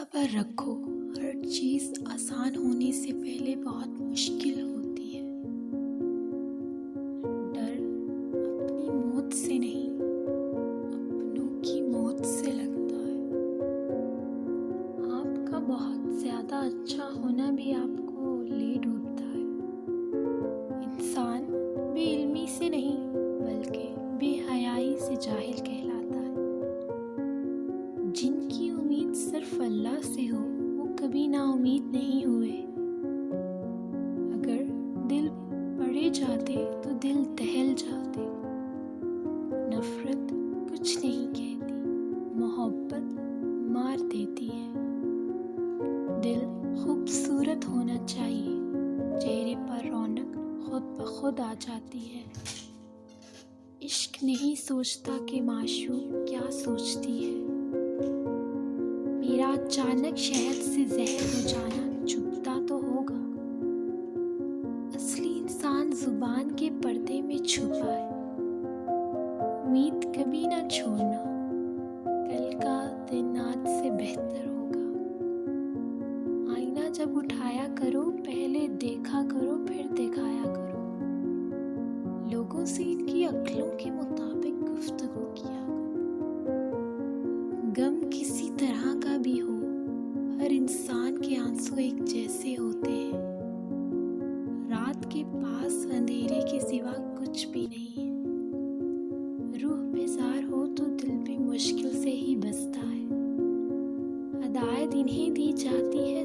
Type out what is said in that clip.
सब्र रखो। हर चीज़ आसान होने से पहले बहुत मुश्किल होती है। डर अपनी मौत से नहीं, अपनों की मौत से लगता है। आपका बहुत ज़्यादा अच्छा होना भी आपको ले डूबता है। इंसान बेइल्मी से नहीं बल्कि बेहयाई से जाहिल कहलाता है। जिनकी उम्मीद सिर्फ अल्लाह से हो वो कभी नाउम्मीद नहीं हुए। अगर दिल पड़े जाते तो दिल दहल जाते। नफरत कुछ नहीं कहती, मोहब्बत मार देती है। दिल खूबसूरत होना चाहिए, चेहरे पर रौनक खुद ब खुद आ जाती है। इश्क नहीं सोचता कि माशूक क्या सोचती है। मेरा अचानक शहद से जहर हो जाना चुभता तो होगा। असली इंसान जुबान के पर्दे में छुपा है। उम्मीद कभी ना छोड़ना, कल का दिन आज से बेहतर होगा। आईना जब उठाया करो पहले देखा करो फिर दिखाया करो। लोगों से इनकी अक्लों के मुताबिक गुफ्तगू किया करो। गम किसी तरह का भी हो, हर इंसान के आंसू एक जैसे होते हैं। रात के पास अंधेरे के सिवा कुछ भी नहीं है। रूह बेजार हो तो दिल भी मुश्किल से ही बसता है। हदायत इन्हें दी जाती है